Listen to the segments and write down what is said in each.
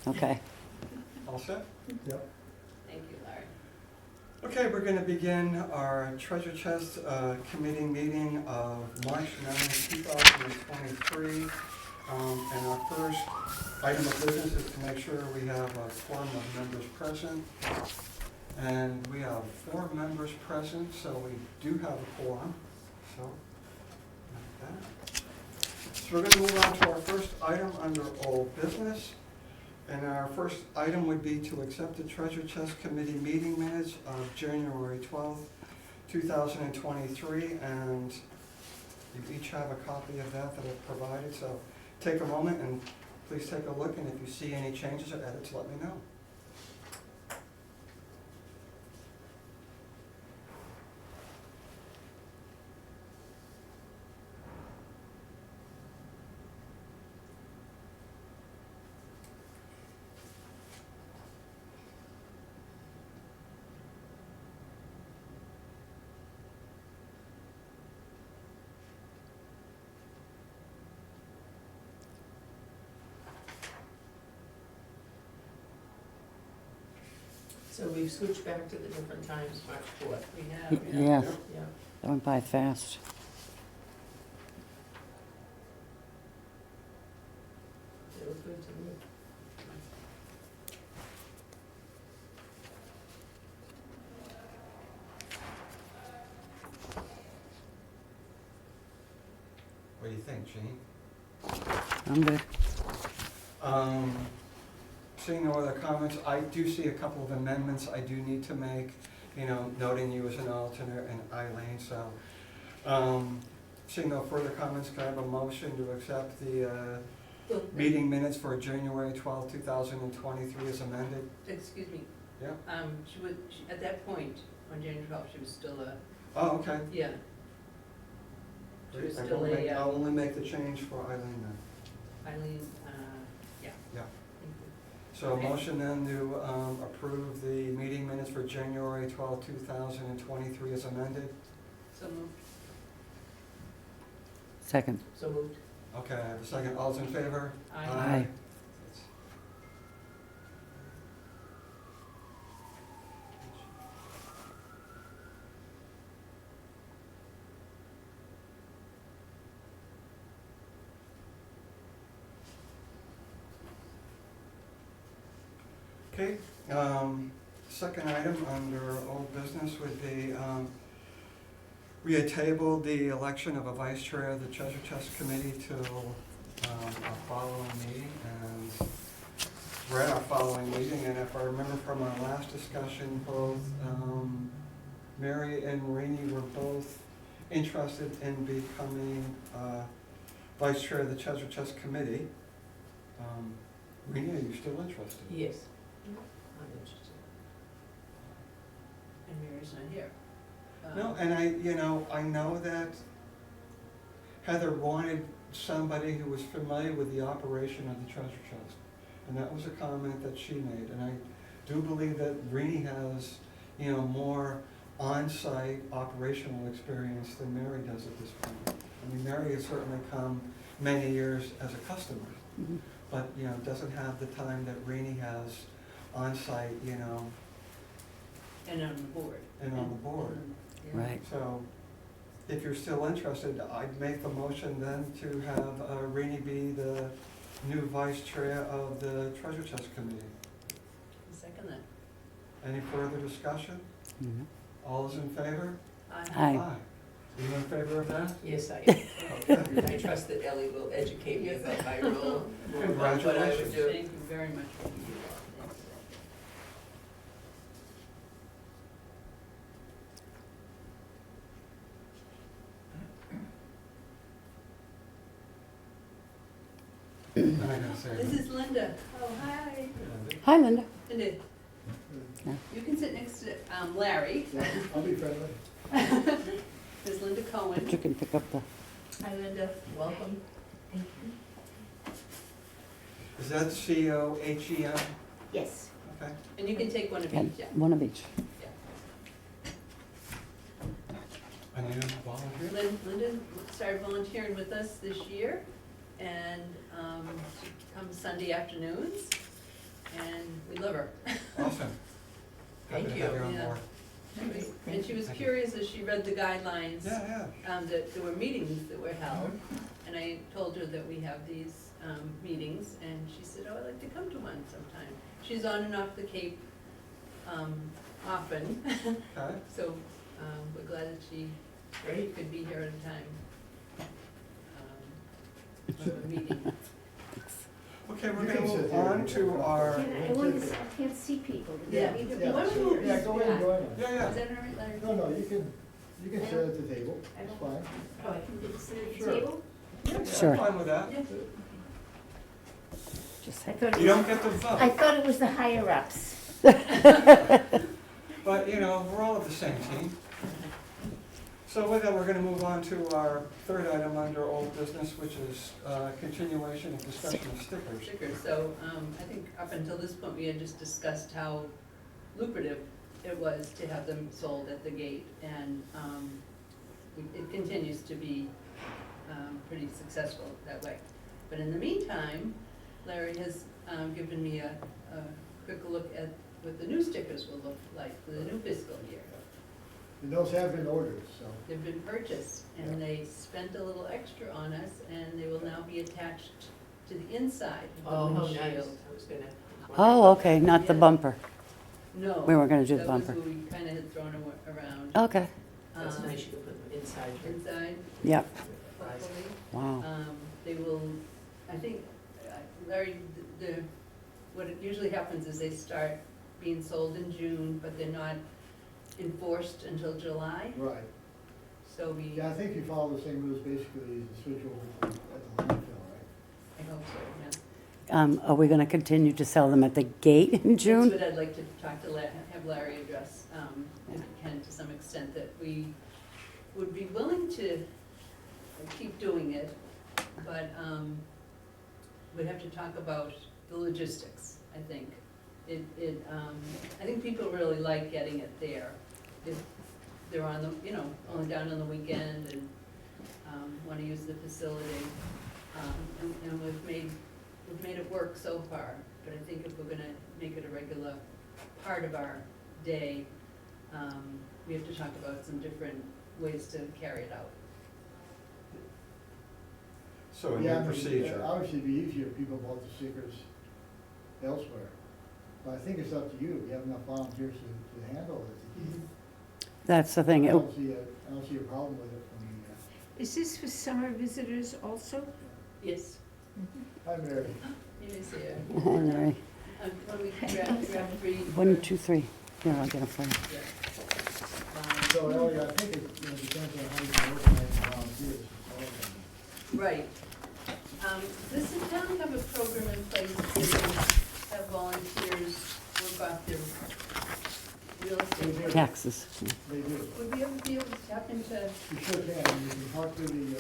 Okay. All set? Yep. Thank you, Larry. Okay, we're going to begin our Treasure Chest Committee meeting of March 9, 2023. And our first item of business is to make sure we have a quorum of members present. And we have 4 members present, so we do have a quorum. So, like that. So we're going to move on to our first item under old business. And our first item would be to accept the Treasure Chest Committee meeting minutes of January 12th, 2023. And you each have a copy of that I've provided. So take a moment and please take a look. And if you see any changes or edits, let me know. So we've switched back to the different times, March 4th. We have, Yeah, Yeah. that went by fast. It was good to me. What do you think, Jean? I'm good. Seeing no other comments, I do see a couple of amendments I do need to make, noting you as an alternate and Eileen, so. Seeing no further comments, can I have a motion to accept the meeting minutes for January 12th, 2023 as amended? Excuse me. Yeah? At that point, on January 12th, she was still a, Oh, okay. yeah. She was Great. still I'll only make the change for Eileen then. Eileen, yeah. Yeah. Thank you. So Okay. motion then to approve the meeting minutes for January 12th, 2023 as amended? So moved. Second. So moved. Okay, I have a second. All's in favor? Aye. Aye. Okay, second item under old business would be, we had tabled the election of a vice chair of the Treasure Chest Committee till our following meeting, and we're at our following meeting, and if I remember from our last discussion, both Mary and Rainey were both interested in becoming vice chair of the Treasure Chest Committee. Rainey, are you still interested? Yes. I'm interested. And Mary's not here. No, and I know that Heather wanted somebody who was familiar with the operation of the treasure chest. And that was a comment that she made. And I do believe that Rini has, more on-site operational experience than Mary does at this point. I mean, Mary has certainly come many years as a customer, Mhm. but, doesn't have the time that Rini has on-site, And on the board. and on the board. Yeah. Right. So, if you're still interested, I'd make the motion then to have Rainey be the new vice chair of the Treasure Chest Committee. Second that. Any further discussion? Mhm. All is in favor? Aye. Aye. Are you in favor of that? Yes, I Okay. I trust that Ellie will educate me about my role. What I would Congratulations. do. Thank you very much for you all. Thanks. I'm not gonna say This it. is Linda. Oh, hi. Hi, Linda. Linda, Yeah. you can sit next to Larry. I'll be friendly. There's Linda Cohen. But you can pick up the, Hi, Linda. Welcome. Is that C-O-H-E-M? Yes. Okay. And you can take one of yeah, each, yeah. one of each. And you volunteer? Linda started volunteering with us this year, and she comes Sunday afternoons, and we love her. Awesome. Happy Thank to have you. you on Yeah. board. And she was Thank you. curious as she read the guidelines. Yeah, That there were meetings that were held, and I told her that we have these, meetings, and she said, oh, I'd like to come to one sometime. She's on and off the Cape, often, okay. so, we're glad that she Great. could be here at a time, for a meeting. Okay, we're You gonna can sit move there. on to our, I can't see people. Yeah. Yeah, Why don't we move yeah, this go ahead and back? join us. yeah, Is yeah. that all right, Larry? No, no, you can sit at the table, I it's don't- fine. Oh, I can sit at the Sure. table? Yeah, Sure. I'm fine with that. Yeah. Just I thought You it don't was, get the I vote, thought it was the higher ups. but you know, we're all of the same team. So with that, we're gonna move on to our third item under old business, which is continuation of discussion of stickers. Stickers, so, I think up until this point, we had just discussed how lucrative it was to have them sold at the gate, and, it continues to be, pretty successful that way. But in the meantime, Larry has, given me a quick look at what the new stickers will look like for the new fiscal year. And those have been ordered, so. They've been purchased, and they spent a little extra on us, and they will now be attached to the inside Oh, of the how nice. windshield. I was gonna. Oh, okay, not the Yeah. bumper. No. We weren't gonna do the That was bumper. what we kinda had thrown around. Okay, That's Um, nice, you can put them inside your. Inside, yep, hopefully. wow. They will, I think, Larry, what it usually happens is they start being sold in June, but they're not enforced until July, Right. so we, Yeah, I think you follow the same rules basically as the switch over at the landfill, right? I hope so, yeah. Are we gonna continue to sell them at the gate in June? That's what I'd like to talk to, have Larry address, if he can, to some extent, that we would be willing to keep doing it, but, we'd have to talk about the logistics, I think. I think people really like getting it there. If they're on the, only down on the weekend and, wanna use the facility. And we've made it work so far, but I think if we're gonna make it a regular part of our day, we have to talk about some different ways to carry it out. So a Yeah, I new mean, procedure. obviously it'd be easier if people bought the stickers elsewhere. But I think it's up to you, if you have enough volunteers to handle it. That's the I thing, don't see a problem with it from the, Is this for summer visitors also? Yes, hi Mary. it is here. Larry. When we grab 3. 1, 2, 3, here, I'll get it for you. Yeah. So Elliot, I think it depends on how you can organize the volunteers. Right. Does the town have a program in place to have volunteers work off their real estate? Taxes. They do. Would we ever be able to tap into, You sure can, you can talk to the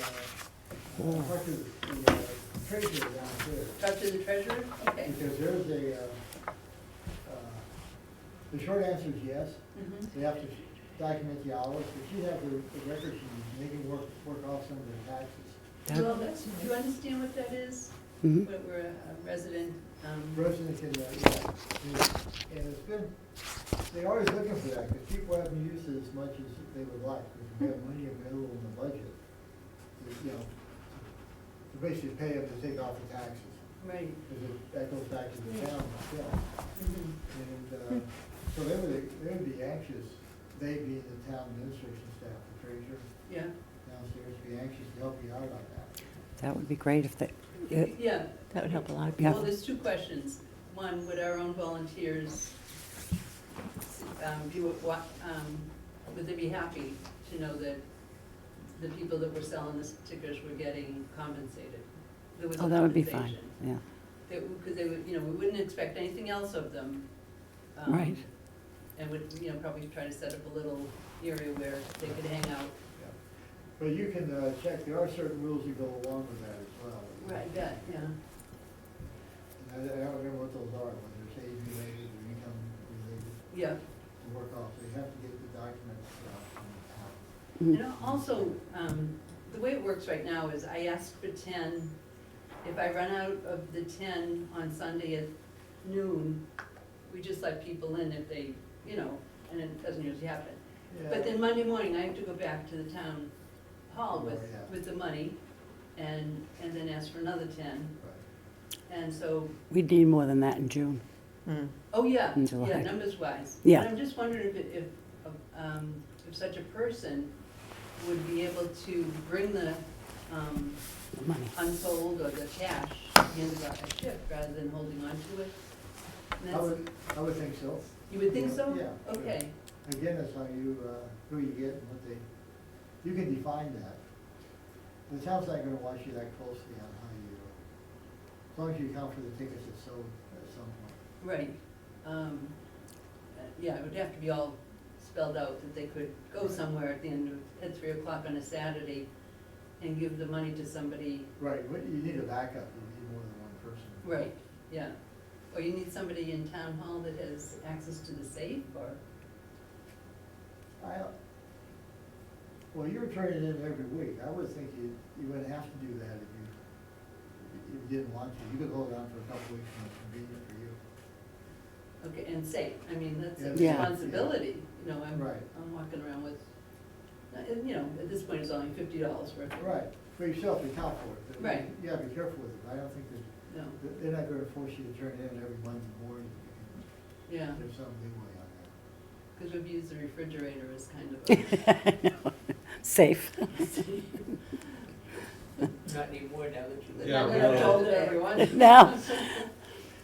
treasurer downstairs. talk to the treasurer? Okay. Because there's the short answer is yes. Mhm. They have to document the hours, but she has the records, and they can work off some of their taxes. Well, that's, do you understand what that is? Mhm. When we're a resident, President can, yeah, and it's been, they're always looking for that, because people haven't used it as much as they would like, because we have money available in the budget, to basically pay them to take off the taxes, right. because that goes back to the town itself. Mhm. And, so they would be anxious, they being the town administration staff, the treasurer Yeah, downstairs, be anxious to help you out on that. That would be great if they, yeah. that would help a lot, Well, there's 2 questions. One, would our own volunteers, would they be happy to know that the people that were selling the stickers were getting compensated? There was a Oh, that would be fine, compensation. yeah. Because they would, we wouldn't expect anything else of them. Right. And would, probably try to set up a little area where they could hang out. But you can check, there are certain rules that go along with that as well. Right, yeah, yeah. And I don't remember what those are, whether it's age related or income related Yeah. to work off, so you have to get the documents from the town. Mhm. And also, the way it works right now is I ask for 10. If I run out of the 10 on Sunday at noon, we just let people in if they, you know, and it doesn't usually happen. Yeah. But then Monday morning, I have to go back to the town hall with, Oh, yeah. with the money and then ask for another 10. Right. And so, We'd need more than that in June. oh, yeah, In July. yeah, numbers wise. Yeah. But I'm just wondering if such a person would be able to bring the, The money. unsold or the cash handed out at shift rather than holding on to it. And that's, I would think so. you would think so? Yeah. Okay, Again, that's how you, who you get and what they, you can define that. The town's not gonna watch you that closely on how you, as long as you account for the tickets that's sold at some point. right. Yeah, it would have to be all spelled out that they could go somewhere at the end of, at 3 o'clock on a Saturday and give the money to somebody. Right, but you need a backup, you need more than one person. Right, yeah. Or you need somebody in town hall that has access to the safe, or, Well, you're turning in every week, I would think you wouldn't have to do that if you didn't want to. You could hold on for a couple weeks when it's convenient for you. okay, and safe. I mean, that's a Yeah. responsibility, you know, Right. I'm walking around with, and, you know, at this point, it's only $50 worth of. Right, for yourself, you account for it. but Right. You gotta be careful with it, I don't think that, No, they're not gonna force you to turn in every Monday morning. yeah, There's some leeway on because we've used the refrigerator as kind of a. Safe. Not anymore now that you live. Yeah, Not we that I've don't. told everyone. No.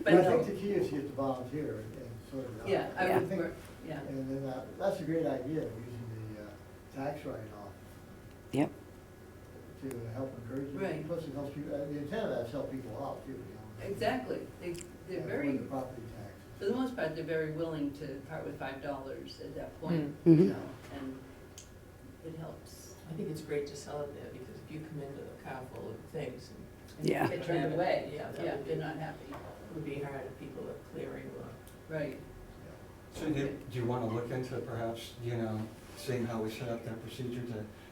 But I no, think the key is you get to volunteer and sort it out. yeah, I Yeah. would work, yeah, And then, that's a great idea, using the tax write-off Yep. to help encourage you. Right. Plus it helps you, the intent of that is help people out too, you know. exactly. They're Yeah, very, with the property tax. for the most part, they're very willing to part with $5 at that point, Mhm. you know, and it helps. I think it's great to sell it there, because if you come into the car full of things and. Yeah. Get turned away, Yeah, that yeah, would they're be, not happy, would be hard if people are clearing or. right. So do you want to look into perhaps, you know, seeing how we set up that procedure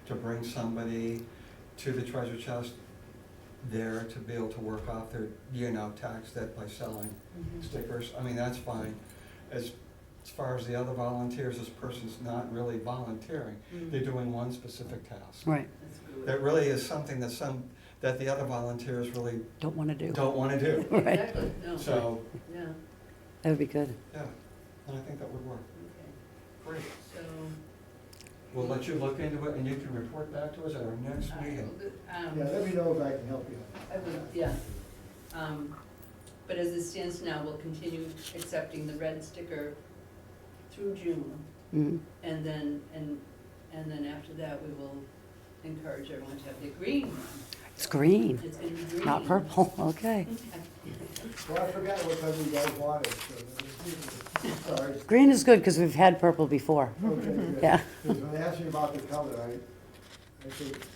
to bring somebody to the treasure chest there to be able to work off their, you know, tax debt by selling Mhm. stickers? I mean, that's fine. As far as the other volunteers, this person's not really volunteering. Mhm. They're doing one specific task. Right. That's good. That really is something that the other volunteers really Don't want to do. don't want to do. Right. Exactly, no, So, yeah, That would be good. yeah, and I think that would work. okay, Great. so. We'll let you look into it and you can report back to us at our next I will meeting. do- Yeah, let me know if I can help you. I would, yeah. But as it stands now, we'll continue accepting the red sticker through June. Mhm. And then after that, we will encourage everyone to have the green one. It's green, It's gonna be green. not purple. Okay. Well, I forgot what color you guys wanted, so, sorry. Green is good because we've had purple before. Okay, good. Yeah. Because when they asked me about the color, I think,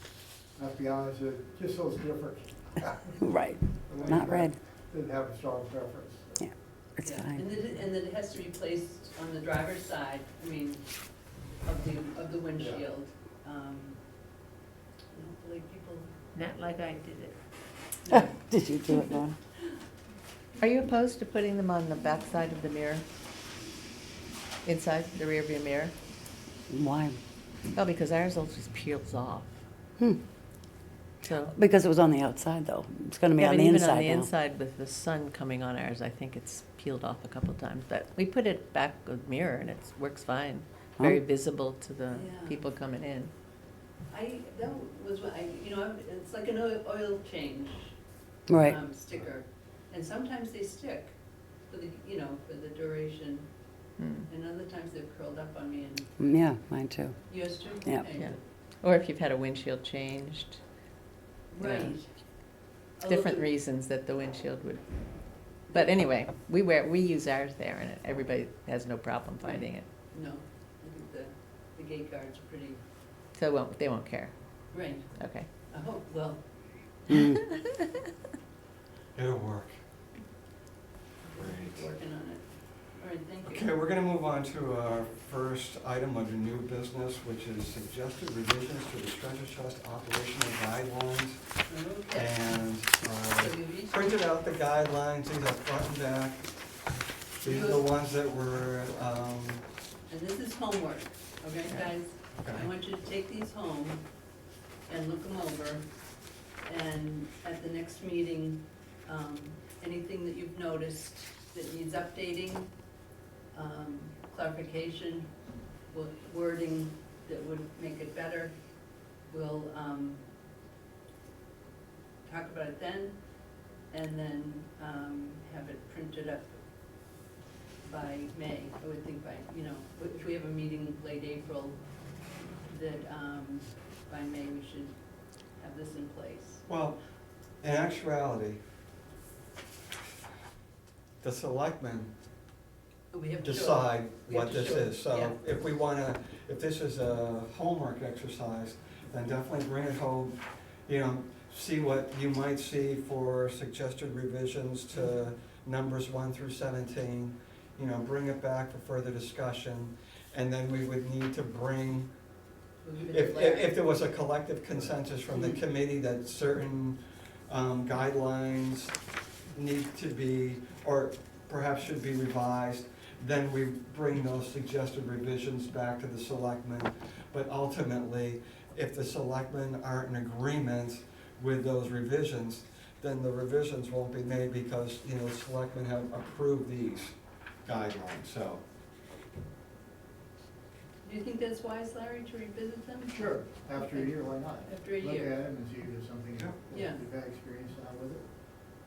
I have to be honest, it just so it's different. Right. The one Not you got red. Didn't have a strong preference. Yeah, it's Yeah, fine. and then it has to be placed on the driver's side, I mean, of the windshield. Hopefully people. Not like I did it. Did you do it, Ron? Are you opposed to putting them on the back side of the mirror? Inside the rear view mirror? Why? Oh, because ours all just peels off. Hmm. So. Because it was on the outside, though. It's going to be Yeah, on but the even on inside the now. inside with the sun coming on ours, I think it's peeled off a couple times. But we put it back of the mirror and it works fine. Very Oh. visible to the Yeah. people coming in. That was what it's like an oil change. Right. Sticker, and sometimes they stick for the duration, Hmm. and other times they've curled up on me, and Yeah, mine too. yours too? Yeah. Okay. Yeah. Or if you've had a windshield changed, Right. Yeah. Although different the- reasons that the windshield would. But anyway, we use ours there and everybody has no problem finding it. No, I think the gate guards are pretty, So they won't care. right, Okay. I hope, well, Mm. It'll work. Great. working on it. All right, thank you. Okay, we're gonna move on to our first item under new business, which is suggested revisions to the treasure chest operational guidelines. Okay. And So you each- printed out the guidelines, these are front and back. These are the ones that were, And this is homework, okay, guys? I okay. want you to take these home and look them over. And at the next meeting, anything that you've noticed that needs updating, clarification, wording that would make it better, we'll talk about it then, and then have it printed up by May. I would think by, you know, if we have a meeting late April, that by May we should have this in place. Well, in actuality, the selectmen We have to show. decide We have what to this show, is. So yeah. if we wanna, if this is a homework exercise, then definitely bring it home, you know, see what you might see for suggested revisions to numbers 1 through 17, you know, bring it back for further discussion, and then we would need to bring, We'll give it to Larry. if there was a collective consensus from the committee that certain guidelines need to be, or perhaps should be revised, then we bring those suggested revisions back to the selectmen. But ultimately, if the selectmen aren't in agreement with those revisions, then the revisions won't be made because, you know, the selectmen have approved these guidelines, so. Do you think that's wise, Larry, to revisit them? Sure, after a year, why not? After a Look year. at them and see if there's something Yeah. you've had experience now with it.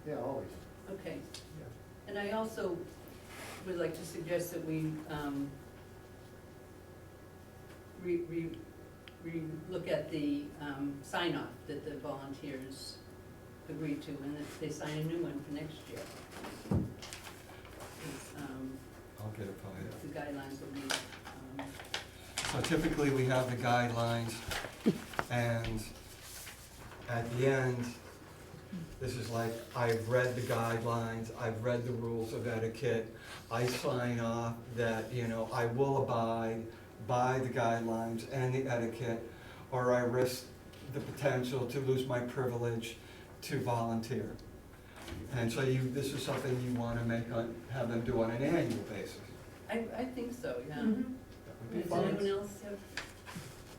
Yeah, always. Okay. And I also would like to suggest that we look at the sign-off that the volunteers agreed to, and that they sign a new one for next year. 'Cause, I'll get it for you. the guidelines will be, So typically, we have the guidelines, and at the end, this is like, I've read the guidelines, I've read the rules of etiquette, I sign off that, you know, I will abide by the guidelines and the etiquette, or I risk the potential to lose my privilege to volunteer. And so this is something you wanna have them do on an annual basis. I think so, yeah. Mhm. That would be Does fine. anyone else have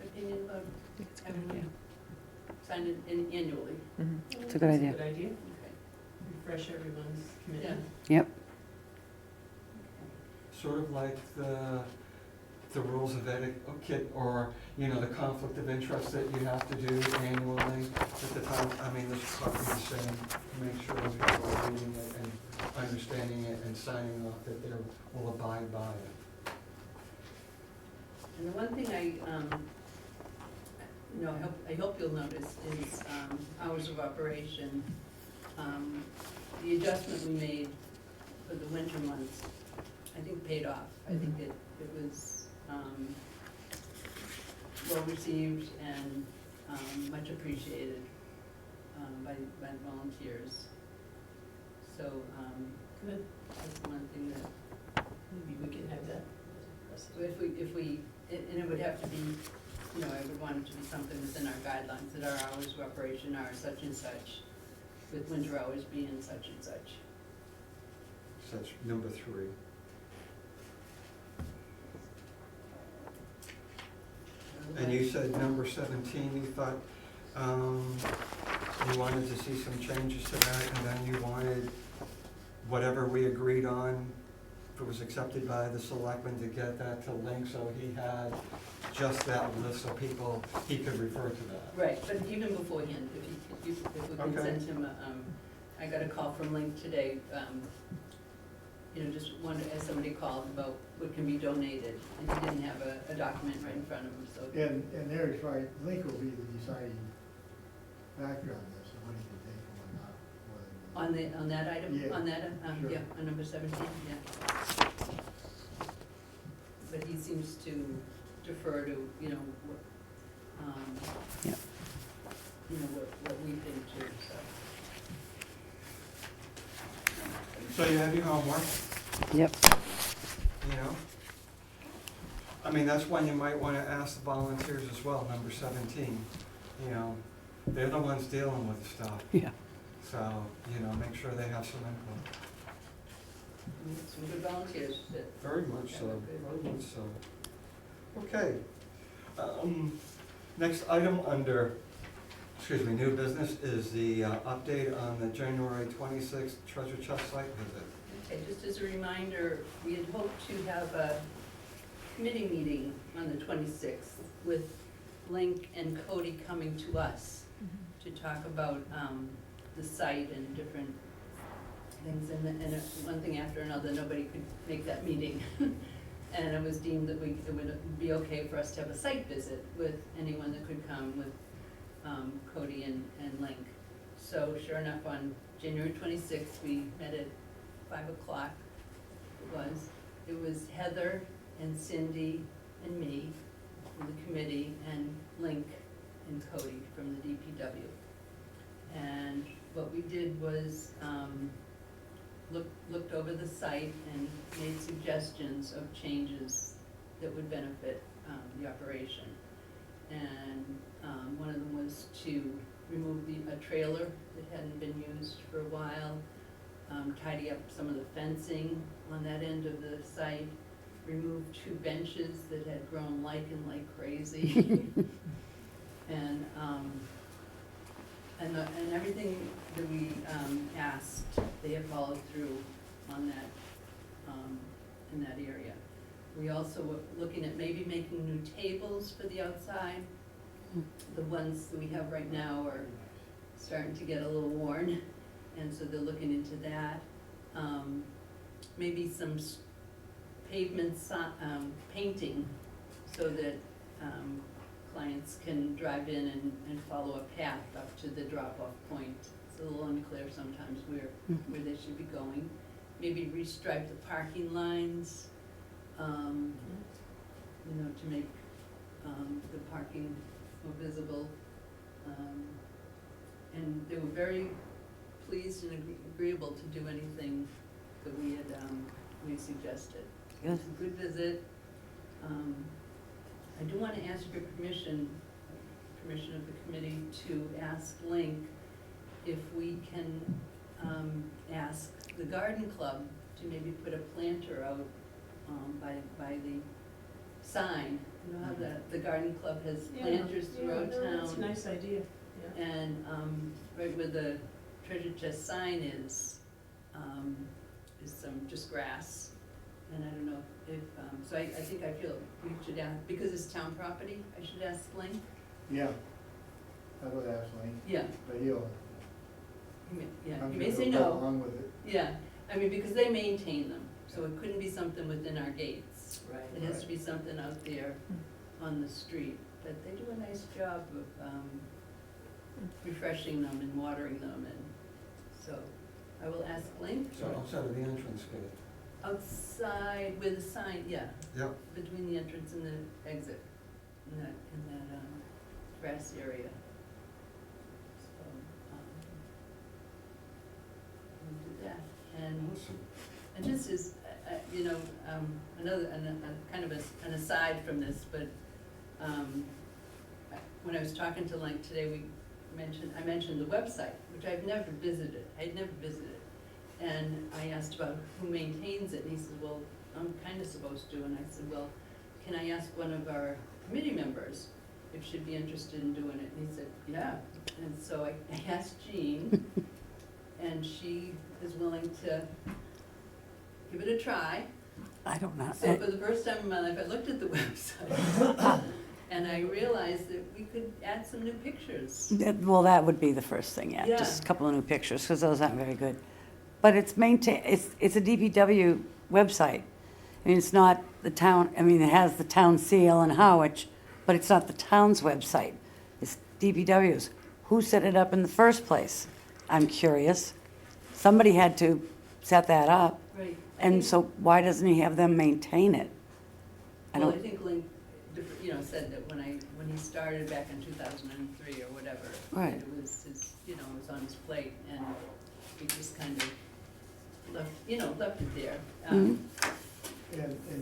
opinion about I think it's a good having idea. them sign it annually? Mhm. It's a good idea. Good idea. Okay. Refresh everyone's commitment. Yep. Sort of like the rules of etiquette, or, you know, the conflict of interest that you have to do annually at the time. I mean, this is probably the same, make sure that people are reading it and understanding it and signing off that they will abide by it. And the one thing I hope you'll notice is hours of operation. The adjustment we made for the winter months, I think paid off. I think it was well received and much appreciated by volunteers. So Good. that's one thing that Maybe we can have that. so if we, and it would have to be, you know, I would want it to be something within our guidelines, that our hours of operation are such and such, with winter hours being such and such. So that's number 3. And you said number 17, you thought, you wanted to see some changes to that, and then you wanted whatever we agreed on, if it was accepted by the selectmen, to get that to Link, so he had just that list, so he could refer to that. Right, but even beforehand, if we can Okay. send him, I got a call from Link today, you know, just wondered, as somebody called about what can be donated, and he didn't have a document right in front of him, so. And Eric's right, Link will be the deciding factor on this, and what he can take and what not. whether he- On that item, Yeah, on that, sure. yeah, on number 17, yeah. But he seems to defer to, you know, Yep. you know, what we think too, so. So you have your homework, Yep. you know? I mean, that's when you might want to ask the volunteers as well, number 17, you know? They're the ones dealing with the stuff, Yeah. so, you know, make sure they have some input. Some good volunteers that. Very much that so, were good. very much so. Okay. Next item under, new business is the update on the January 26th treasure chest site visit. Okay, just as a reminder, we had hoped to have a committee meeting on the 26th with Link and Cody coming to us to talk about the site and different things, and one thing after another, nobody could make that meeting. And it was deemed that it would be okay for us to have a site visit with anyone that could come with Cody and Link. So sure enough, on January 26th, we met at 5 o'clock. It was Heather and Cindy and me from the committee, and Link and Cody from the DPW. And what we did was looked over the site and made suggestions of changes that would benefit the operation. And one of them was to remove a trailer that hadn't been used for a while, tidy up some of the fencing on that end of the site, remove 2 benches that had grown lichen like crazy. And everything that we asked, they have followed through on that, in that area. We also were looking at maybe making new tables for the outside. The ones that we have right now are starting to get a little worn, and so they're looking into that. Maybe some pavement painting so that clients can drive in and follow a path up to the drop-off point. It's a little unclear sometimes where they should be going. Maybe restripe the parking lines, to make the parking more visible. And they were very pleased and agreeable to do anything that we suggested. It was a good visit. I do want to ask your permission of the committee to ask Link if we can ask the garden club to maybe put a planter out by the sign. You know how the garden club has planters throughout town? That's a nice idea, yeah. And right where the treasure chest sign is some just grass. And I don't know if, so I think I feel we should ask, because it's town property, I should ask Link? Yeah, I would ask Lane, Yeah, but he'll, yeah, I'm you sure may say he'll go no. along with it. Yeah, I mean, because they maintain them, so it couldn't be something within our gates. Right. It has to be something out there on the street, but they do a nice job of refreshing them and watering them, and so I will ask Link. So outside of the entrance gate. Outside with a sign, yeah, Yep. between the entrance and the exit, in that grass area. So, we'll do that, and Awesome. and this is, another, kind of an aside from this, but when I was talking to Link today, I mentioned the website, which I'd never visited. And I asked about who maintains it, and he said, well, I'm kind of supposed to. And I said, well, can I ask one of our committee members if she'd be interested in doing it? And he said, yeah. And so I asked Jean, and she is willing to give it a try. I don't know. So for the first time in my life, I looked at the website, and I realized that we could add some new pictures. Well, that would be the first thing, yeah, Yeah. just a couple of new pictures, because those aren't very good. But it's it's a DPW website. I mean, it's not the town, I mean, it has the town seal in Harwich, but it's not the town's website. It's DPW's. Who set it up in the first place? I'm curious. Somebody had to set that up, Right. and so why doesn't he have them maintain it? I Well, I don't, think Link, said that when he started back in 2003 or whatever, Right. it was his, it was on his plate, and he just kind of left it there. And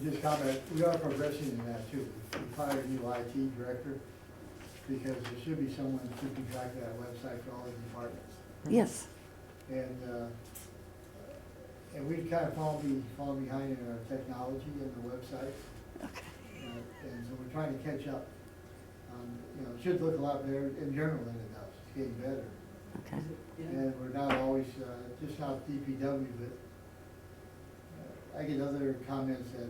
just comment, we are progressing in that too. We hired a new IT director, because there should be someone keeping track of that website for all the departments. yes. And And we've kind of fallen behind in our technology and the website. Okay. And so we're trying to catch up. You know, it should look a lot better in general than it does. It's getting better. Okay. Yeah. And we're not always, just not DPW, but I get other comments that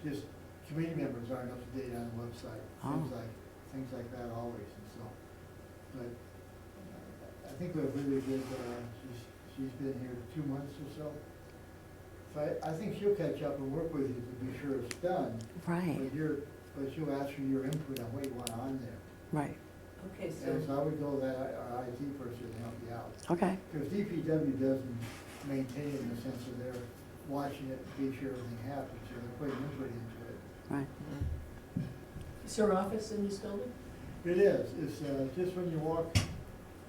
just committee members aren't up to date on the website. Oh. Things like that always, and so. But I think we're really good, she's been here 2 months or so. So I think she'll catch up and work with you to be sure it's done. Right, But she'll ask for your input on what you want on there. right, Okay, And so so, I would go that our IT person to help you out. okay, Because DPW doesn't maintain in the sense of they're watching it, to be sure everything happens, so they're putting input into it. right. Is her office in this building? It is, it's, just when you walk,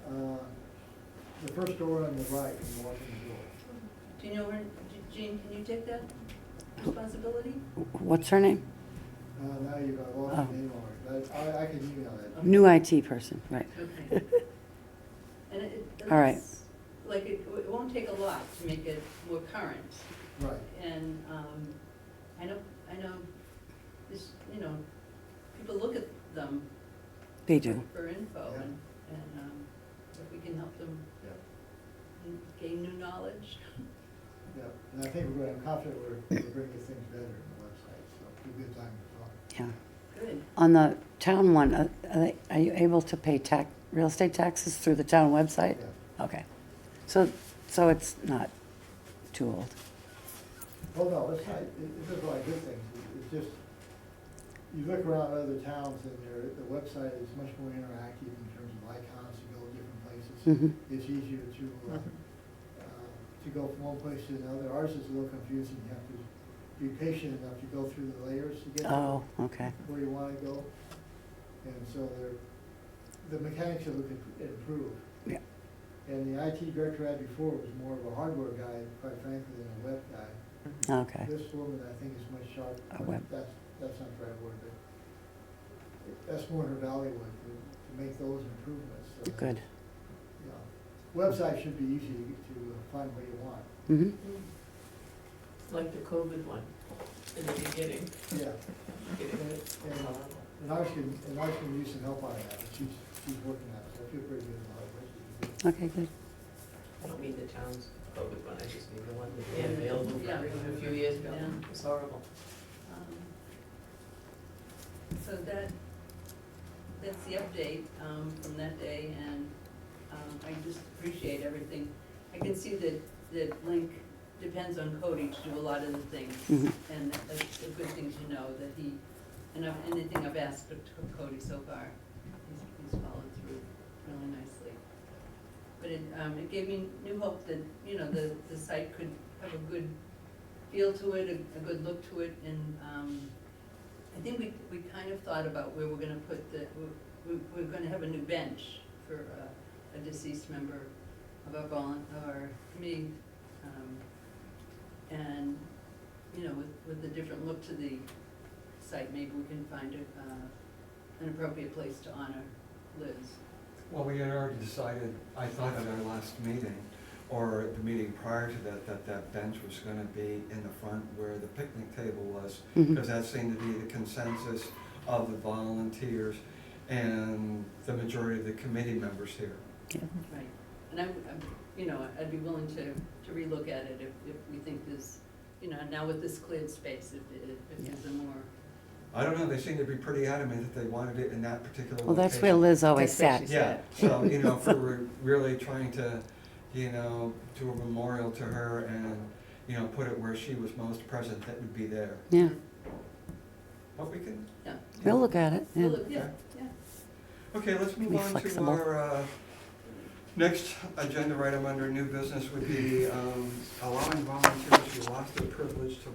the first door on the right, when you walk in the door. do you know her, Jean, can you take that responsibility? What's her name? Now you've got lost Oh. the name already, but I can email that. New IT person, right. Okay. And All right. it's, like, it won't take a lot to make it more current. Right, And, I know, this, you know, people look at them They do. for info, Yeah. and, if we can help them yeah, gain new knowledge. yeah, and I think I'm confident we're bringing things better in the website, so it'll be a good time to talk. Yeah. Good. On the town one, are you able to pay real estate taxes through the town website? Yeah. Okay. So it's not too old. Oh, no, it's not, it's just like good things, it's just, you look around other towns and the website is much more interactive in terms of icons to go different places. Mhm. It's easier to go from one place to another. Ours is a little confusing, you have to be patient enough to go through the layers to get Oh, okay. where you wanna go. And so the mechanics of it could improve. Yeah. And the IT director I had before was more of a hardware guy, quite frankly, than a web guy. Okay. This woman, I think, is much sharper. A web. That's not the right word, but that's more her bailiwick, to make those improvements. So that, Good. you know, website should be easy to find what you want. Mhm. Like the COVID one in the beginning. Yeah. Getting And, it. and ours can use some help on that, but she's working on it, so I feel pretty good about it. Okay, good. I don't mean the town's COVID one, I just mean the one that they had available for Yeah. everyone a few years ago. Yeah. It was horrible. So that's the update, from that day, and, I just appreciate everything. I can see that Link depends on Cody to do a lot of the things, Mhm. and that's a good thing to know, that anything I've asked of Cody so far, he's followed through really nicely. But it gave me new hope that, you know, the site could have a good feel to it, a good look to it, and, I think we kind of thought about where we're gonna put we're gonna have a new bench for a deceased member of our committee. And, you know, with the different look to the site, maybe we can find an appropriate place to honor Liz. Well, we had already decided, I thought at our last meeting, or the meeting prior to that bench was gonna be in the front where the picnic table was, Mhm. because that seemed to be the consensus of the volunteers and the majority of the committee members here. Yeah. Right. And you know, I'd be willing to relook at it if we think there's, you know, now with this cleared space, if there's a more. I don't know, they seem to be pretty adamant that they wanted it in that particular location. Well, that's where Liz always That's where sat. she Yeah, so, you know, if we were really trying to, you know, do a memorial to her and, you know, put it where she was most present, that would be there. Yeah, But we can. Yeah. we'll look at it, yeah. Yeah, yeah. Okay, let's move Be on to flexible. our next agenda item under new business would be allowing volunteers who lost their privilege to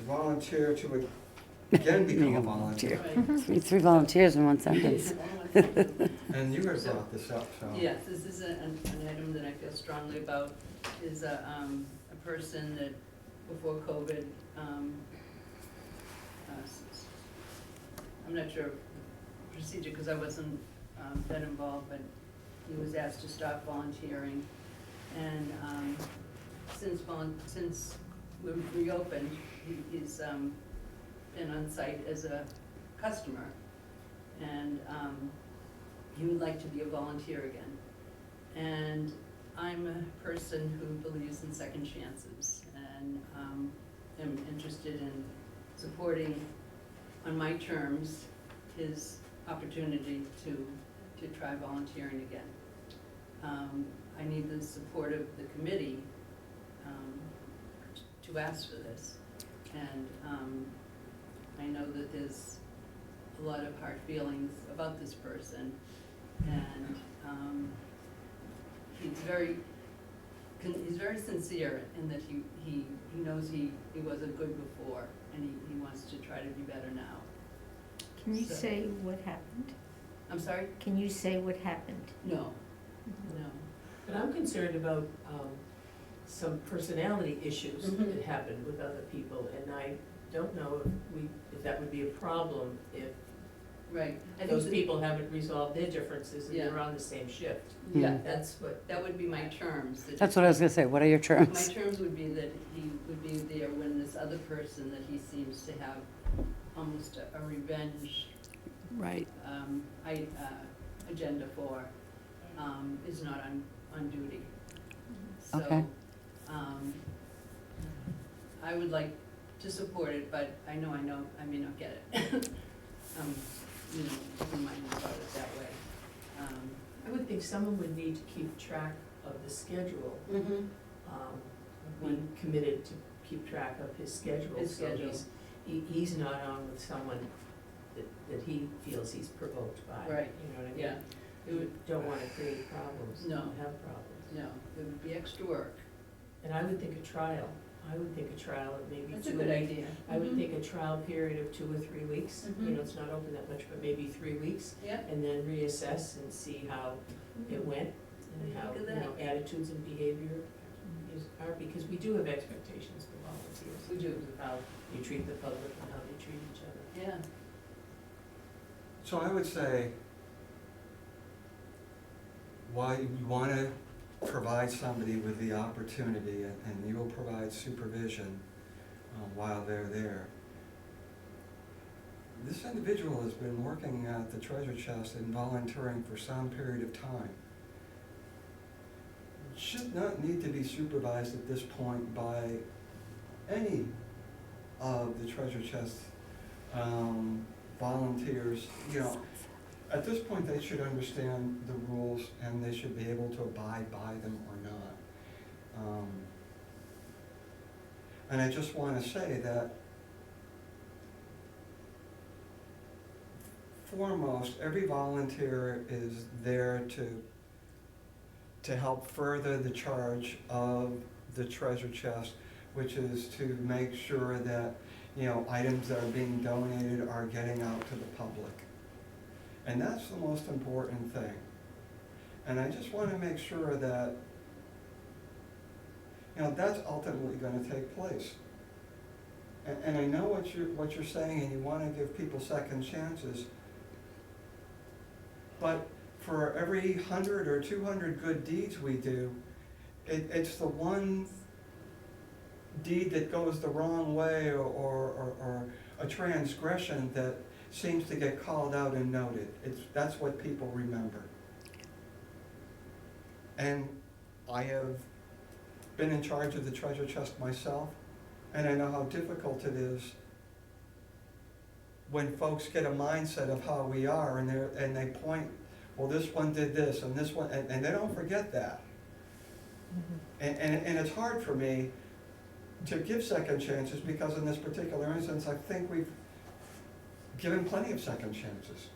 volunteer to again become Being a a volunteer. Right. Three volunteers in one sentence. And you had brought this up, so. Yes, this is an item that I feel strongly about, is a person that before COVID, I'm not sure procedure, because I wasn't that involved, but he was asked to stop volunteering, And since we've reopened, he's been on site as a customer. And he would like to be a volunteer again. And I'm a person who believes in second chances, and am interested in supporting, on my terms, his opportunity to try volunteering again. I need the support of the committee to ask for this. And I know that there's a lot of hard feelings about this person, and he's very sincere in that he knows he wasn't good before, and he wants to try to be better now. Can you So- say what happened? I'm sorry? Can you say what happened? No, no. But I'm concerned about some personality issues Mhm. that happened with other people, and I don't know if that would be a problem if Right. I think those that- people haven't resolved their differences and Yeah. they're on the same shift. Yeah, That's what, that would be my terms. That's what I was gonna say, what are your My terms? terms would be that he would be there when this other person that he seems to have almost a revenge Right. agenda for, is not on duty. Okay. So, I would like to support it, but I may not get it. Open-minded about it that way. I would think someone would need to keep track of the schedule, be committed to keep track of his schedule. His So schedule. he's not on with someone that he feels he's provoked by. Right. You know what I mean? Yeah, it You would, don't wanna create problems. No. Don't have problems. no, it would be extra work. And I would think a trial of maybe That's a 2 good weeks. idea. I would Mhm. think a trial period of 2 or 3 weeks, you Mhm. know, it's not open that much, but maybe 3 weeks, Yep, and then reassess and see how it went, and Think how, of you that. know, attitudes and behavior are, because we do have expectations for volunteers. We do. In terms of how you treat the public and how they treat each other. yeah. So I would say, why you want to provide somebody with the opportunity, and you will provide supervision while they're there. This individual has been working at the treasure chest and volunteering for some period of time. Should not need to be supervised at this point by any of the treasure chest volunteers. You know, at this point, they should understand the rules and they should be able to abide by them or not. And I just want to say that foremost, every volunteer is there to help further the charge of the treasure chest, which is to make sure that, you know, items that are being donated are getting out to the public. And that's the most important thing. And I just want to make sure that, you know, that's ultimately going to take place. And I know what you're saying, and you want to give people second chances. But for every 100 or 200 good deeds we do, it's the one deed that goes the wrong way or a transgression that seems to get called out and noted. That's what people remember. And I have been in charge of the treasure chest myself, and I know how difficult it is when folks get a mindset of how we are, and they point, well, this one did this, and this one, and they don't forget that. And it's hard for me to give second chances, because in this particular instance, I think we've given plenty of second chances.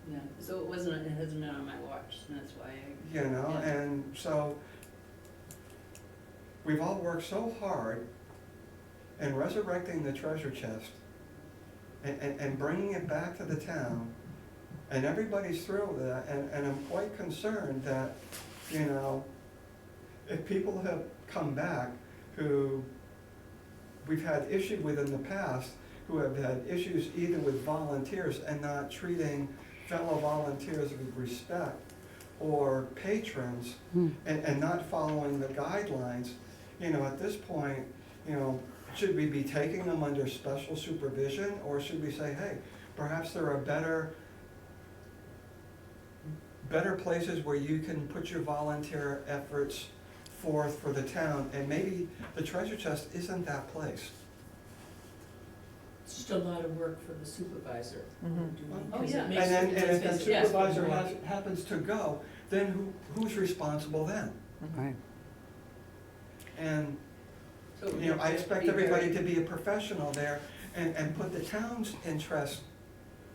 Yeah, so it hasn't been on my watch, and that's why I. You know, Yeah. and so we've all worked so hard in resurrecting the treasure chest and bringing it back to the town, and everybody's thrilled with that, and I'm quite concerned that, you know, if people have come back who we've had issue with in the past, who have had issues either with volunteers and not treating fellow volunteers with respect, or patrons and not following the guidelines, at this point, should we be taking them under special supervision, or should we say, hey, perhaps there are better places where you can put your volunteer efforts forth for the town, and maybe the treasure chest isn't that place. It's just a lot of work for the supervisor. Mhm. Oh, Because yeah. it makes And it- then, and if the it's- yes, supervisor more- happens to go, then who's responsible then? Right. And, So it would I have to expect be everybody very- to be a professional there and put the town's interest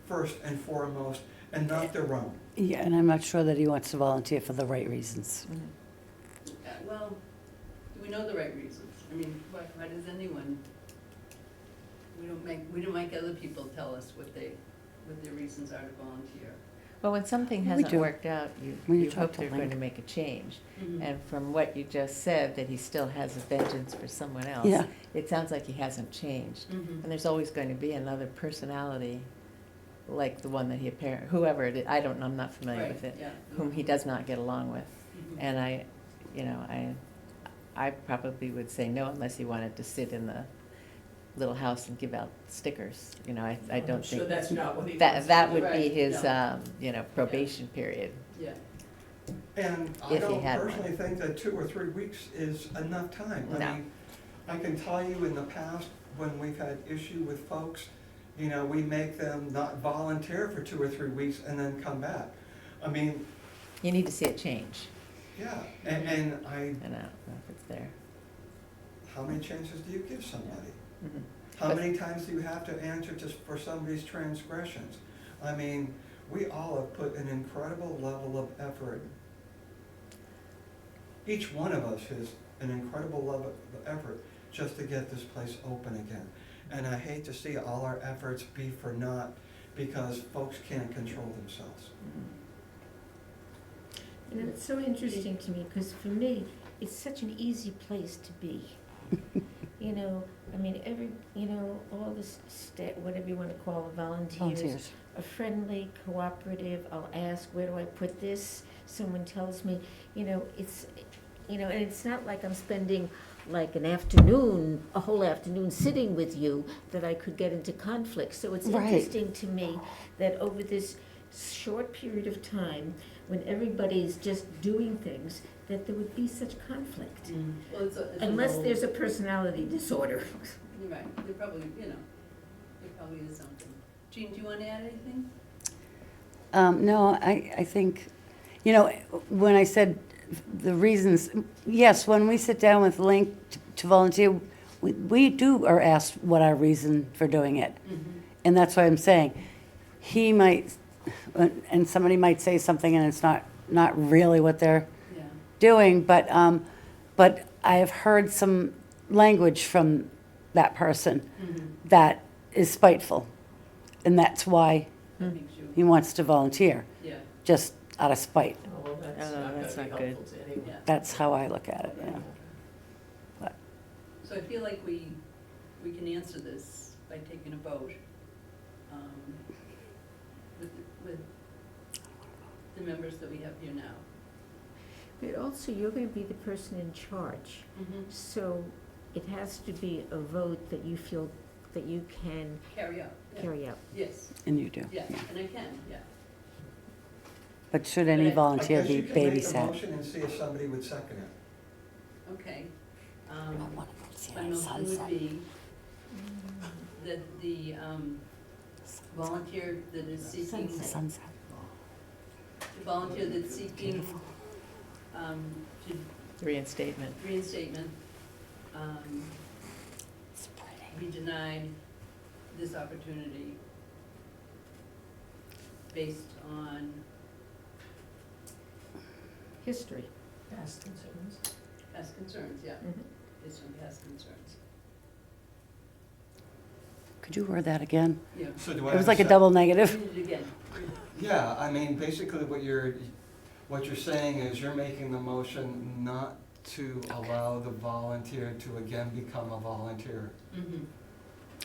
first and foremost, and not their own. Yeah, and I'm not sure that he wants to volunteer for the right reasons. Well, do we know the right reasons? I mean, why does anyone, we don't make other people tell us what their reasons are to volunteer. Well, when something We hasn't do. worked out, When you you talk hope to they're Link. going to make a change. Mhm. And from what you just said, that he still has a vengeance for someone else. Yeah. It sounds like he hasn't changed. Mhm. And there's always going to be another personality, like the one that he whoever it is, I don't know, I'm not familiar Right, with it, yeah. whom he does not get along with. Mhm. And I probably would say no unless he wanted to sit in the little house and give out stickers. I I'm don't sure think that's not what he that, wants. that would be Right, his, no. probation period. Yeah. And I If he don't had one. personally think that 2 or 3 weeks is enough time. I No. mean, I can tell you in the past, when we've had issue with folks, we make them not volunteer for 2 or 3 weeks and then come back. I mean, You need to see it change, yeah, and and I don't know if it's there. how many chances do you give somebody? Mhm. How But- many times do you have to answer for somebody's transgressions? I mean, we all have put an incredible level of effort. Each one of us has an incredible level of effort just to get this place open again. And I hate to see all our efforts be for naught because folks can't control themselves. And it's so interesting to me, because for me, it's such an easy place to be. All this, whatever you want to call it, volunteers Volunteers. are friendly, cooperative. I'll ask, where do I put this? Someone tells me, and it's not like I'm spending like a whole afternoon sitting with you that I could get into conflict. So it's Right. interesting to me that over this short period of time, when everybody's just doing things, that there would be such conflict. Well, it's a Unless role. there's a personality disorder. You're right, there probably is something. Jean, do you want to add anything? No, I think, when I said the reasons, yes, when we sit down with Link to volunteer, we are asked what our reason for doing it. And that's why I'm saying, he might, and somebody might say something and it's not really what they're Yeah. doing, but I have heard some language from that person that is spiteful. And that's why That makes he you, wants to volunteer, yeah, just out of spite. Oh, well, that's Oh, not that's gonna be not good. helpful to anyone. yeah. That's how I look at it, yeah. So I feel like we can answer this by taking a vote with the members that we have here now. But also, you're going to be the person in charge. So it has to be a vote that you feel that you can Carry out. Yeah. carry out. Yes, And you do. yeah, and I can, yeah. But should any But I- volunteer I guess be you could make a babysat? motion and see if somebody would second it. Okay. I want to see My our motion would sunset. be that the volunteer that is seeking, The sunset. the volunteer that's seeking Beautiful. to Reinstatement. reinstatement, It's pretty. be denied this opportunity based on History. Past concerns. past concerns, yeah, Mhm. based on past concerns. Could you word that again? Yeah. So do I It was have like a sec- double negative. Read it again. Yeah, I mean, basically what you're saying is you're making the motion not to allow the volunteer to again become a volunteer. Mhm.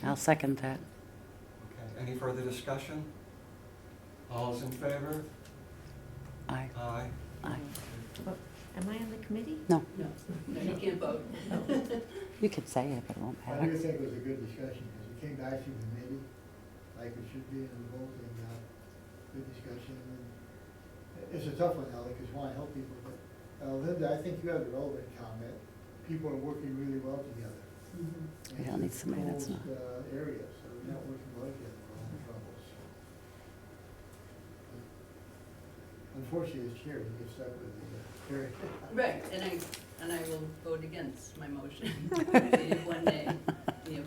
I'll second that. Okay, any further discussion? All's in favor? Aye. Aye. Aye. Well, am I on the committee? No, No, no, you can't vote. you could say it, but it won't I do matter. think it was a good discussion, because it came back through committee, like it should be in the vote, and, good discussion. And it's a tough one, Ally, because you want to help people, but, Linda, I think you have the relevant comment. People are working really well together. Mhm. We don't need somebody that's not. Area, so we're not working well together, we're all in trouble, so. Unfortunately, as chair, you get stuck with the, chair. Right, and I will vote against my motion. We have one nay, we have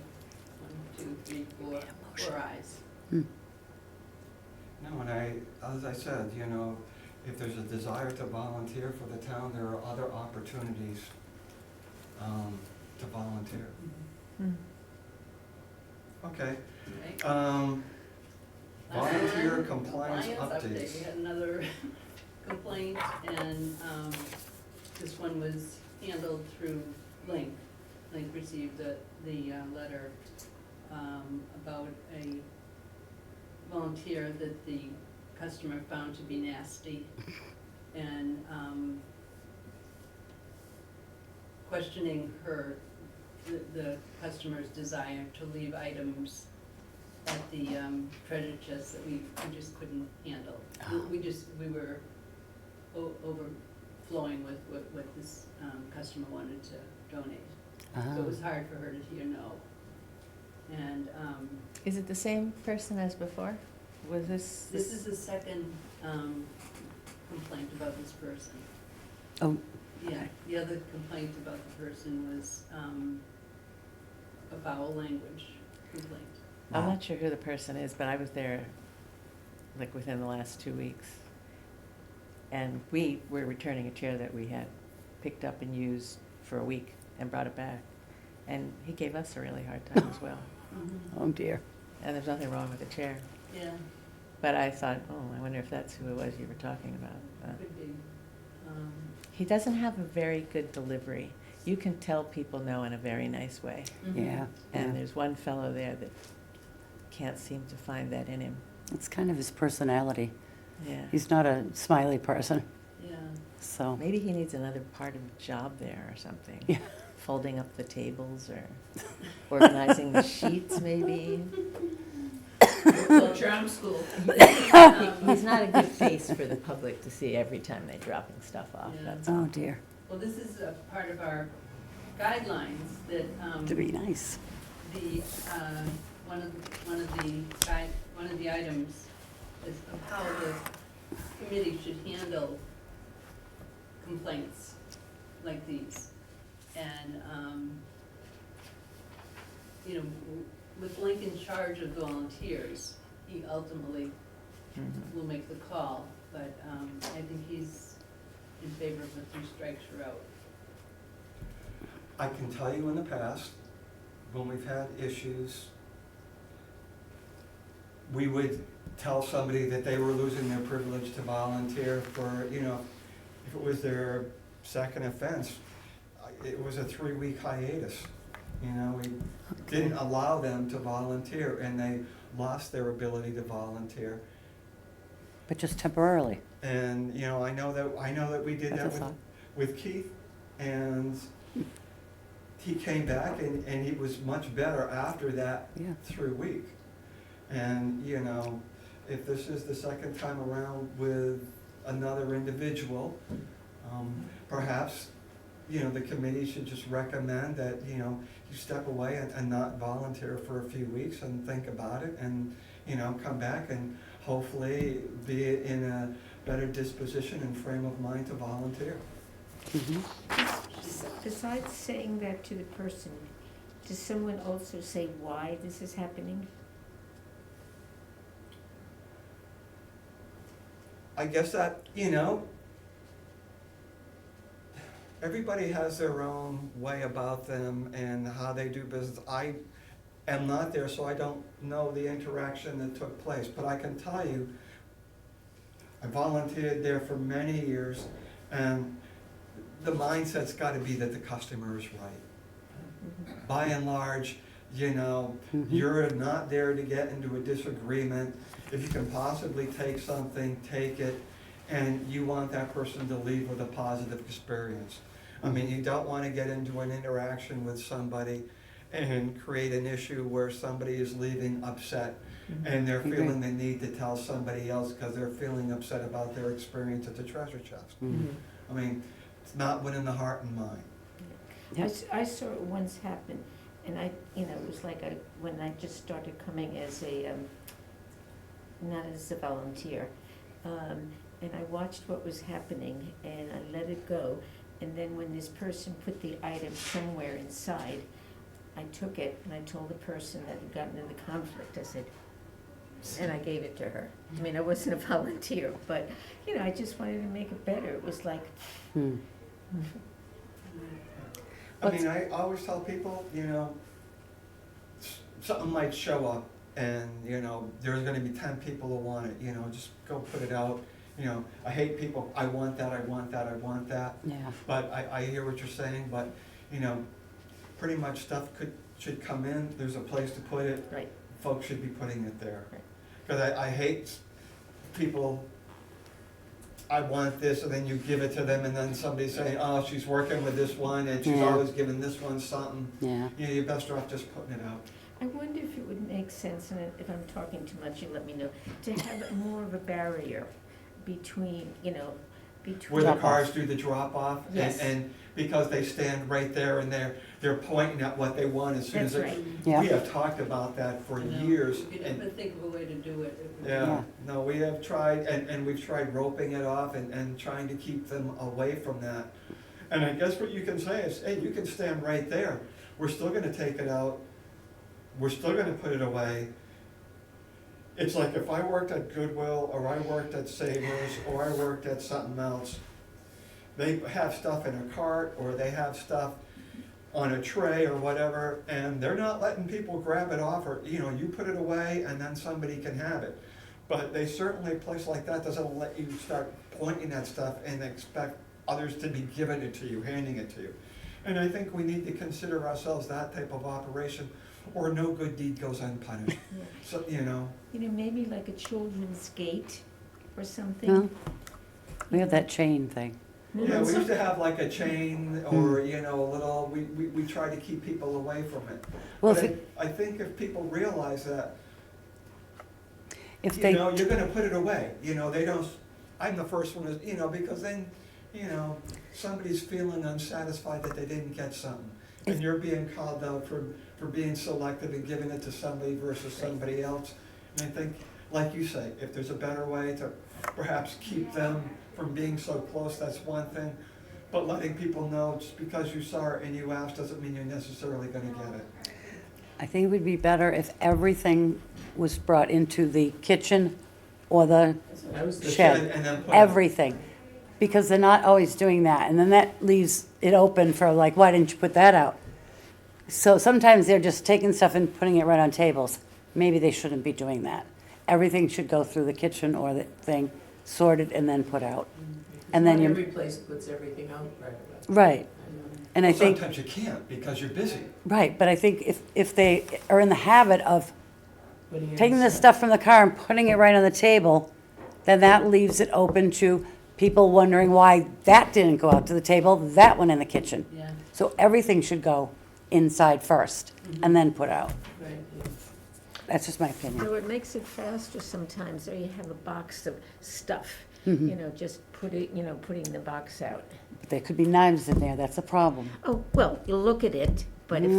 1, 2, 3, 4, 4 ayes. Hmm. No, and as I said, you know, if there's a desire to volunteer for the town, there are other opportunities to volunteer. Hmm. Okay, Right? volunteer compliance We updates. had another complaint, and this one was handled through Link. Link received the letter about a volunteer that the customer found to be nasty, and questioning the customer's desire to leave items at the treasure chest that we just couldn't handle. We were overflowing with what this customer wanted to donate. So it was hard for her to hear no. And Is it the same person as before? Was this? this is the second complaint about this person. Oh, Yeah, okay. the other complaint about the person was a foul language complaint. I'm Wow. not sure who the person is, but I was there like within the last 2 weeks. And we were returning a chair that we had picked up and used for a week and brought it back. And he gave us a really hard time as well. Oh dear. And there's nothing wrong with the chair. Yeah, But I thought, oh, I wonder if that's who it was you were talking about. could be. He doesn't have a very good delivery. You can tell people no in a very nice way. Mhm. Yeah. And yeah. there's one fellow there that can't seem to find that in him. It's kind of his personality. Yeah. He's not a smiley person, Yeah, so. Maybe he needs another part of the job there or something. Yeah. Folding up the tables or organizing the sheets, maybe. Well, charm school. He's not a good face for the public to see every time they're dropping stuff off, Yeah. that's all. Oh dear. Well, this is a part of our guidelines that To be nice. the one of the items is of how the committee should handle complaints like these. And you know, with Link in charge of volunteers, he ultimately Mhm. will make the call, but I think he's in favor of the 3 strikes you're out. I can tell you in the past, when we've had issues, we would tell somebody that they were losing their privilege to volunteer for, you know, if it was their second offense, it was a 3-week hiatus. You know, we didn't allow them to volunteer, and they lost their ability to volunteer. But just temporarily. And, you know, I know that we did That's a that with, thought. with Keith, and he came back and he was much better after that Yeah. 3 week. And, you know, if this is the second time around with another individual, perhaps, you know, the committee should just recommend that, you know, you step away and not volunteer for a few weeks and think about it and, you know, come back and hopefully be in a better disposition and frame of mind to volunteer. Mhm. Besides saying that to the person, does someone also say why this is happening? I guess that, you know, everybody has their own way about them and how they do business. I am not there, so I don't know the interaction that took place, but I can tell you, I volunteered there for many years, and the mindset's gotta be that the customer is right. By and large, you know, Mhm. you're not there to get into a disagreement. If you can possibly take something, take it. and you want that person to leave with a positive experience. I mean, you don't want to get into an interaction with somebody and create an issue where somebody is leaving upset and they're Agree. feeling the need to tell somebody else because they're feeling upset about their experience at the treasure chest. I mean, it's not winning the heart and mind. Yep. I saw it once happen, and it was like when I just started coming as not as a volunteer, and I watched what was happening, and I let it go, and then when this person put the item somewhere inside, I took it and I told the person that had gotten into conflict, I said, and I gave it to her. I mean, I wasn't a volunteer, but, I just wanted to make it better. It was like, Hmm. I mean, I always tell people, something might show up and, there's gonna be 10 people who want it, just go put it out. I hate people, I want that, I want that, I want that. Yeah. But I hear what you're saying, but, pretty much stuff should come in, there's a place to put it. right. Folks should be putting it there. Right. Because I hate people, I want this, and then you give it to them, and then somebody's saying, oh, she's working with this one, and she's Yeah. always giving this one something. Yeah. You're best off just putting it out. I wonder if it would make sense, and if I'm talking too much, you let me know, to have more of a barrier between, between. Where the Drop-off. cars do the drop-off, Yes. and because they stand right there, and they're pointing at what they want as soon as That's they. right. Yeah. We have talked about that for You know, years. If you and- ever think of a way to do it, it would be. Yeah, Yeah. no, we have tried, and we've tried roping it off and trying to keep them away from that. And I guess what you can say is, hey, you can stand right there. We're still gonna take it out. We're still gonna put it away. It's like if I worked at Goodwill, or I worked at Savers, or I worked at something else, they have stuff in a cart, or they have stuff on a tray or whatever, and they're not letting people grab it off, or, you put it away and then somebody can have it. But they certainly, a place like that doesn't let you start pointing at stuff and expect others to be giving it to you, handing it to you. And I think we need to consider ourselves that type of operation, or no good deed goes unpunished. Yeah. So, Maybe like a children's gate or something. Well, we have that chain thing. yeah, we used to have like a chain, or, a little, we try to keep people away from it. Well, But if I think if people realize that, if they, you're gonna put it away, they don't, I'm the first one to, because then, somebody's feeling unsatisfied that they didn't get something. And you're being called out for being selective and giving it to somebody versus somebody else. And I think, like you say, if there's a better way to perhaps keep them from being so close, that's one thing. But letting people know, just because you saw it and you asked doesn't mean you're necessarily gonna get it. I think it would be better if everything was brought into the kitchen or the The shed. and then put it- Everything. Because they're not always doing that, and then that leaves it open for like, why didn't you put that out? So sometimes they're just taking stuff and putting it right on tables. Maybe they shouldn't be doing that. Everything should go through the kitchen or the thing, sorted and then put out. And then Not you, every place puts everything out right away. right, I know. and I think, Sometimes you can't because you're busy. right, but I think if they are in the habit of Putting it taking the inside. stuff from the car and putting it right on the table, then that leaves it open to people wondering why that didn't go out to the table, that went in the kitchen. Yeah, So everything should go inside first and then put out. Right, yeah. That's just my opinion. So it makes it faster sometimes, or you have a box of stuff, Mhm. just putting the box out. But there could be knives in there, that's a problem. Oh, well, you'll look at it, but if,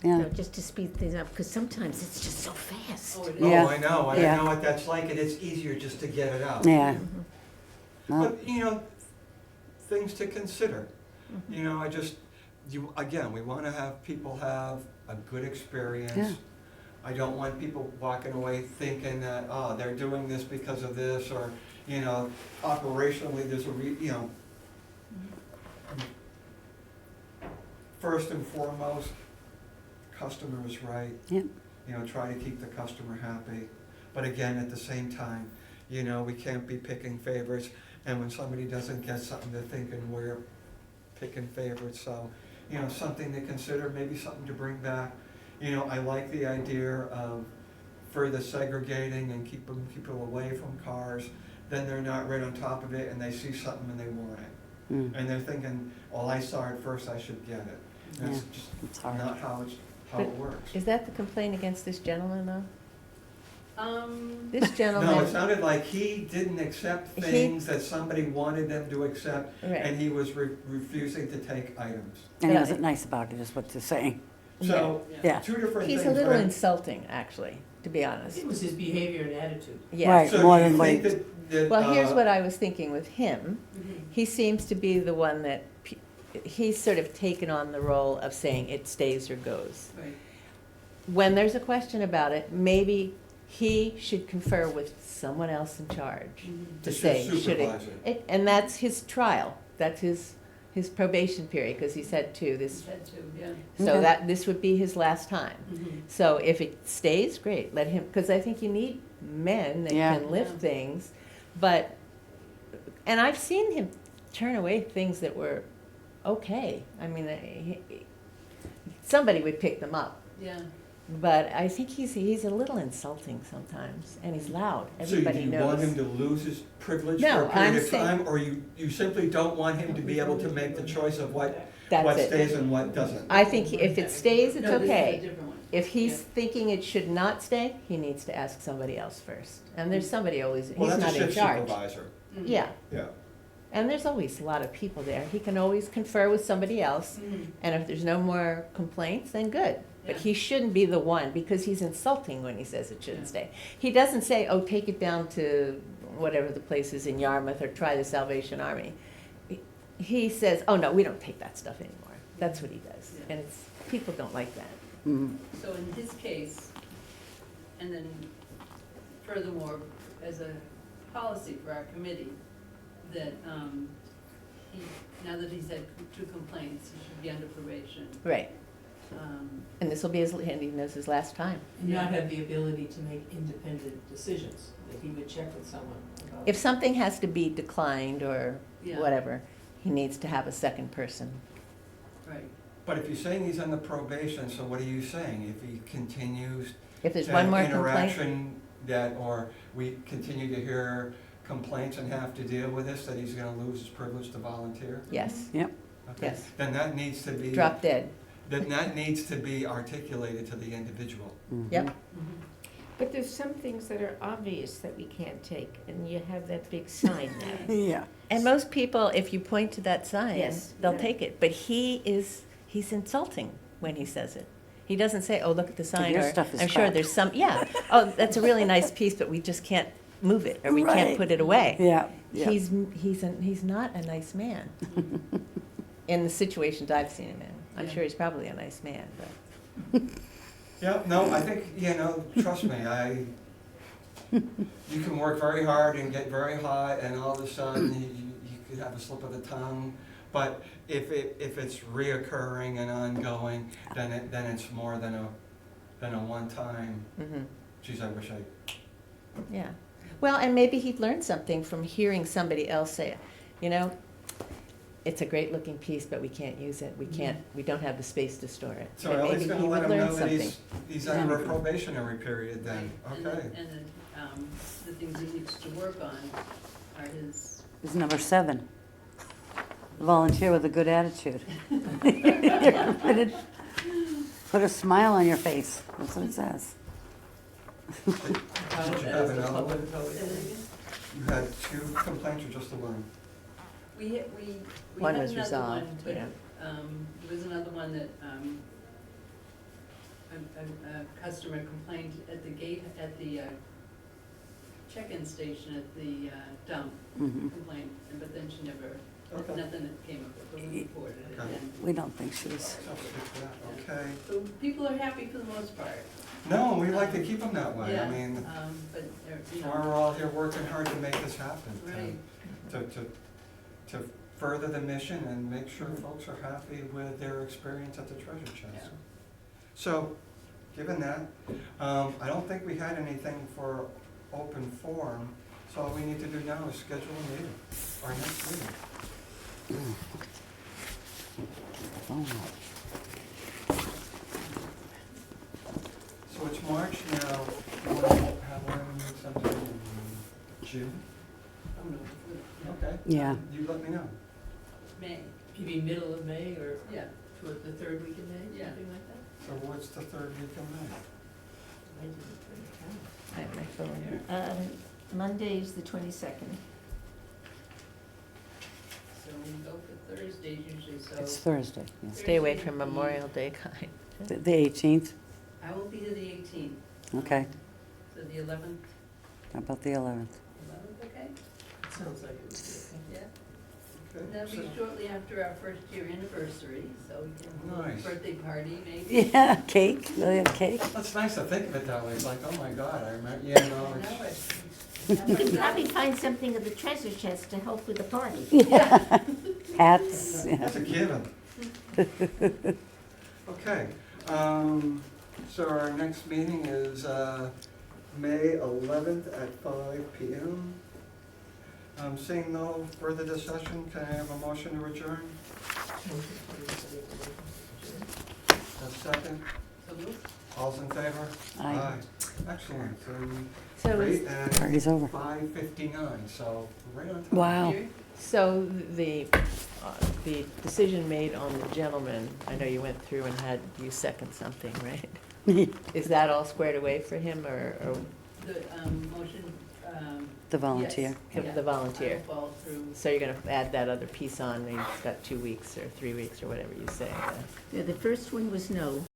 Yeah. just to speed things up, because sometimes it's just so fast. oh, it is. Yeah. Oh, I know, and Yeah. I know what that's like, and it's easier just to get it out. Yeah. Mhm. Well, But, things to consider. I just, again, we wanna have people have a good experience. Yeah. I don't want people walking away thinking that, oh, they're doing this because of this, or, operationally, there's a first and foremost, customer is right. Yep. Try to keep the customer happy. But again, at the same time, we can't be picking favorites. And when somebody doesn't get something, they're thinking we're picking favorites. So, something to consider, maybe something to bring back. I like the idea of further segregating and keep people away from cars. then they're not right on top of it, and they see something and they want it. Mm. And they're thinking, well, I saw it first, I should get it. That's Yeah, just it's hard. not how But it works. Is that the complaint against this gentleman, though? This No, it gentleman, sounded like he didn't accept He- things that somebody wanted them to accept, and right, he was refusing to take items. And he But I- wasn't nice about it, is what they're saying. So, Yeah. two different things. he's a little but- insulting, actually, to be honest. It was his behavior and attitude. Yeah. Right. So more you than think what- that, Well, here's what I was thinking with him. Mhm. He seems to be the one that, he's sort of taken on the role of saying it stays or goes. Right, When there's a question about it, maybe he should confer with someone else in charge Mhm. to The say, should it? supervisor. And that's his trial, that's his probation period, because he said two, this, That too, yeah. so Okay. that, this would be his last time. Mhm. So if it stays, great, let him, because I think you need men that Yeah. can lift Yeah. things, but, and I've seen him turn away things that were okay. I mean, somebody would pick them up, Yeah, but I think he's a little insulting sometimes, and he's loud, So do everybody you want him knows. to lose his privilege No, for a period I'm of saying- time, or you simply don't want him to be able to make the choice of what That's it. stays and what doesn't? I think if it stays, it's No, this is a okay. different one. If he's Yeah. thinking it should not stay, he needs to ask somebody else first. And there's somebody always, he's Well, that's not a in shift charge. supervisor, Mhm. Yeah, yeah. and there's always a lot of people there. He can always confer with somebody else, Mhm. and if there's no more complaints, then good. But Yeah. he shouldn't be the one, because he's insulting when he says it shouldn't Yeah. stay. He doesn't say, oh, take it down to whatever the place is in Yarmouth, or try the Salvation Army. He says, oh, no, we don't take that stuff anymore. That's what he does. Yeah. And it's, people don't like that. Mhm. So in his case, and then furthermore, as a policy for our committee, that he, now that he's had two complaints, he should be under probation. Right. Um, And this will be his, and he knows his last time. And not have the ability to make independent decisions, that he would check with someone about. If something has to be declined or Yeah. whatever, he needs to have a second person. Right, But if you're saying he's under probation, so what are you saying? If he continues If there's to one have more complaint, interaction that, or we continue to hear complaints and have to deal with this, that he's gonna lose his privilege to volunteer? yes, Yep. Okay. Yes. Then that needs to be, drop dead. then that needs to be articulated to the individual. Mhm. Yep. Mhm. But there's some things that are obvious that we can't take, and you have that big sign there. Yeah. And most people, if you point to that sign, Yes. they'll Yeah. take it. But he's insulting when he says it. He doesn't say, oh, look at the sign, your or stuff is I'm sure crap." there's some, yeah, oh, that's a really nice piece, but we just can't move it, or we can't Right. put it away. Yeah, yeah. He's not a nice man in the situations I've seen him in. I'm Yeah. sure he's probably a nice man, but. Yeah, no, I think, trust me, you can work very hard and get very hot, and all of a sudden, you could have a slip of the tongue. But if it's reoccurring and ongoing, then it's more than a one-time, Mhm. geez, I wish I, Yeah. Well, and maybe he'd learned something from hearing somebody else say it. You know, it's a great looking piece, but we can't use it. We don't have the space to store it. so And Ellie's maybe gonna he let would him learn know that something. he's under a probationary period then, Right. And okay. the things he needs to work on are his, Is number 7. Volunteer with a good attitude. Put a smile on your face. That's what it says. Did you have another one, Ellie? say that again? You had 2 complaints or just the one? We had One another was one, resolved, but, yeah. there was another one that, a customer complained at the gate, at the, check-in station at the, dump, Mhm. complained, but then she never, Okay. nothing that came of it, but we reported it, Okay. and, We don't think she was. So stick with that, okay. so people are happy for the most part. No, we like to keep them that way, Yeah, I mean, but, you that's why we're know, all here working hard to make this happen. right, To further the mission and make sure folks are happy with their experience at the treasure Yeah. chest. So, given that, I don't think we had anything for open forum, so all we need to do now is schedule a meeting, our next meeting. Oh, So it's March now, you want to have one sometime in June? Oh, no, before Okay. Yeah. You let me know. May, Maybe middle of May or yeah. toward the third week of May, Yeah. something like that? So what's the third week of May? I didn't bring a calendar. I have my phone. Monday's the 22nd. So we go for Thursdays usually, so. It's Thursday, yes. Stay away from Memorial Day kind. The 18th, I will be here the 18th. okay. So the 11th, How about the 11th? 11th, okay? It sounds like it would be okay. Yeah. Okay, That'll be so- shortly after our first year anniversary, so we can have a little Nice. birthday party maybe. Yeah, cake, will you have cake? That's nice to think of it that way, it's like, oh my God, I remember, yeah, I no, know it's, it. You could probably find something of the treasure chest to help with the party. Yeah. Hats, yeah. that's a given. Okay, so our next meeting is, May 11th at 5 PM. Seeing no further discussion, can I have a motion to adjourn? A second? So moved. All's in favor? Aye. Excellent, So great, and Party's over. 5:59, so right on time. Wow. Here. So the decision made on the gentleman, I know you went through and had you second something, right? Is that all squared away for him, or The motion, The volunteer. yes. the volunteer? I will follow through. So you're gonna add that other piece on, and he's got 2 weeks or 3 weeks or whatever you say. Yeah, the first one was no.